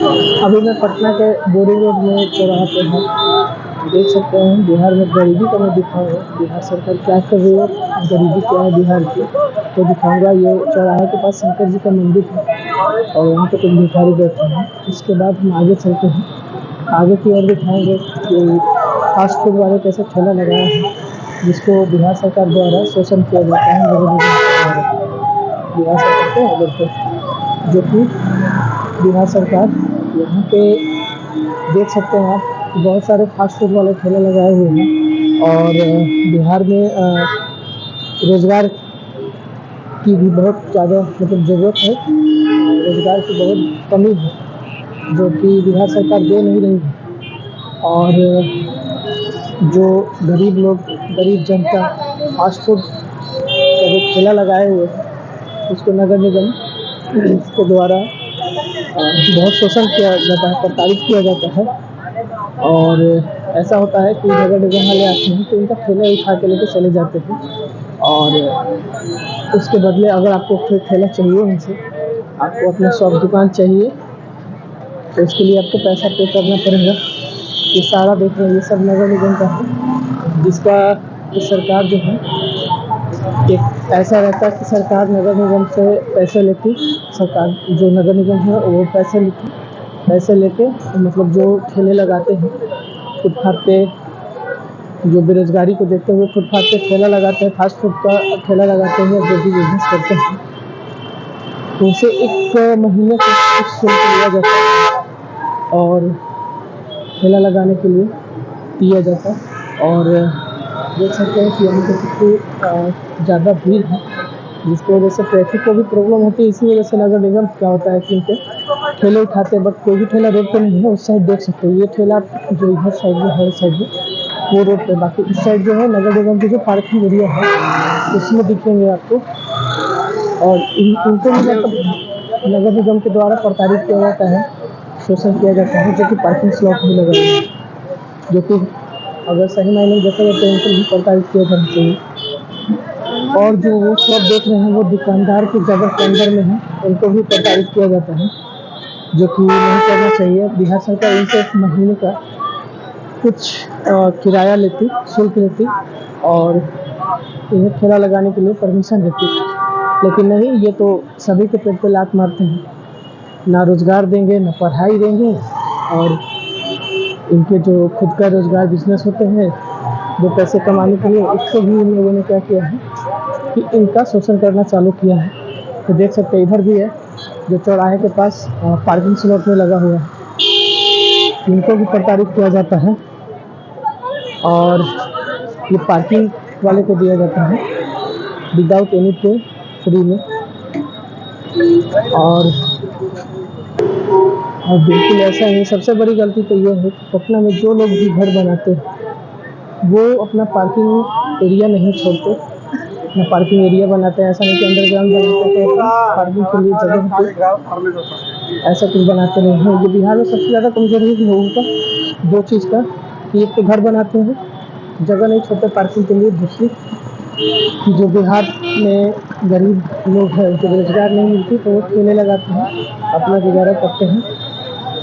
अभी मैं पटना के बोरी रोड में चौराहा पे हूँ। देख सकते हैं बिहार में गरीबी का मैं दिखाऊंगा, बिहार सरकार क्या कर रही है, गरीबी क्या है बिहार की, तो दिखाऊंगा। ये चौराहे के पास शंकर जी का मंदिर है और यहाँ पे कुछ भिखारी बैठे हैं। उसके बाद हम आगे चलते हैं, आगे की ओर दिखाएंगे कि फास्ट फूड वाले कैसे ठेला लगाए हैं, जिसको बिहार सरकार द्वारा शोषण किया जाता है नगर निगम के द्वारा। बिहार सरकार के ऑर्डर पे, जो कि बिहार सरकार यहाँ पे देख सकते हैं आप, बहुत सारे फास्ट फूड वाले ठेले लगाए हुए हैं। और बिहार में रोजगार की भी बहुत ज़्यादा मतलब ज़रूरत है, रोजगार की बहुत कमी है, जो कि बिहार सरकार दे नहीं रही है। और जो गरीब लोग, गरीब जनता फास्ट फूड का जो ठेला लगाए हुए हैं, उसको नगर निगम के द्वारा बहुत शोषण किया जाता है, प्रताड़ित किया जाता है। और ऐसा होता है कि नगर निगम वाले आते हैं तो उनका ठेला उठा के लेके चले जाते हैं, और उसके बदले अगर आपको फिर ठेला चाहिए उनसे, आपको अपना शॉप दुकान चाहिए, तो उसके लिए आपको पैसा पे करना पड़ेगा। ये सारा देख रहे हैं, ये सब नगर निगम का है, जिसका ये सरकार जो है, एक ऐसा रहता है कि सरकार नगर निगम से पैसे लेती, सरकार जो नगर निगम है वो पैसे लेके मतलब जो ठेले लगाते हैं फुटपाथ पे, जो बेरोजगारी को देखते हुए फुटपाथ पे ठेला लगाते हैं, फास्ट फूड का ठेला लगाते हैं, जो भी बिजनेस करते हैं, उनसे एक महीने का कुछ शुल्क लिया जाता है और ठेला लगाने के लिए दिया जाता है। और देख सकते हैं कि यहाँ पे कितनी ज़्यादा भीड़ है, जिसकी वजह से ट्रैफिक को भी प्रॉब्लम होती है। इसी वजह से नगर निगम क्या होता है कि उनके ठेले उठाते हैं, बट कोई भी ठेला रोड पे नहीं है। उस साइड देख सकते हो, ये ठेला जो इधर साइड में है, साइड में वो रोड पे, बाकी इस साइड जो है नगर निगम की जो पार्किंग एरिया है उसमें दिखेंगे आपको। और इनको भी मतलब नगर निगम के द्वारा प्रताड़ित किया जाता है, शोषण किया जाता है, जो कि पार्किंग स्लॉट भी लगा है, जो कि अगर सही मायने में देखा जाए तो इनको भी प्रताड़ित किया जाना चाहिए। और जो वो शॉप देख रहे हैं वो दुकानदार की जगह के अंदर में है, उनको भी प्रताड़ित किया जाता है, जो कि नहीं करना चाहिए। बिहार सरकार इनसे एक महीने का कुछ किराया लेती, शुल्क लेती, और इन्हें ठेला लगाने के लिए परमिशन देती, लेकिन नहीं, ये तो सभी के पेट पे लात मारते हैं, ना रोजगार देंगे ना पढ़ाई देंगे। और इनके जो खुद का रोजगार बिजनेस होते हैं, जो पैसे कमाने के लिए, उसको भी इन लोगों ने क्या किया है कि इनका शोषण करना चालू किया है। तो देख सकते हैं इधर भी है, जो चौराहे के पास पार्किंग स्लॉट में लगा हुआ है, इनको भी प्रताड़ित किया जाता है। और ये पार्किंग वाले को दिया जाता है विदाउट एनी पे, फ्री में। और बिल्कुल ऐसा ही सबसे बड़ी गलती तो ये है कि पटना में जो लोग भी घर बनाते हैं वो अपना पार्किंग एरिया नहीं छोड़ते, अपना पार्किंग एरिया बनाते हैं। ऐसा नहीं कि अंडरग्राउंड बनाते हैं तो पार्किंग के लिए जगह होती, ऐसा कुछ बनाते नहीं हैं। ये बिहार में सबसे ज़्यादा कमजोरी है लोगों का, दो चीज़ का, कि एक तो घर बनाते हैं, जगह नहीं छोड़ते पार्किंग के लिए। दूसरी, जो बिहार में गरीब लोग हैं, जो रोजगार नहीं मिलती, तो वो ठेले लगाते हैं, अपना गुजारा करते हैं,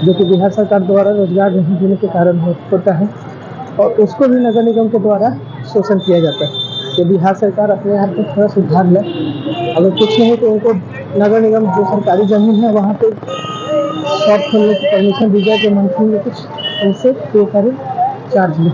जो कि बिहार सरकार द्वारा रोजगार नहीं देने के कारण होता है। और उसको भी नगर निगम के द्वारा शोषण किया जाता है। कि बिहार सरकार अपने यहाँ पे थोड़ा सुधार ले, अगर कुछ नहीं तो उनको नगर निगम जो सरकारी जमीन है वहाँ पे शॉप खोलने की परमिशन दी जाए, तो मंथली में कुछ उनसे पे करें, चार्ज ले।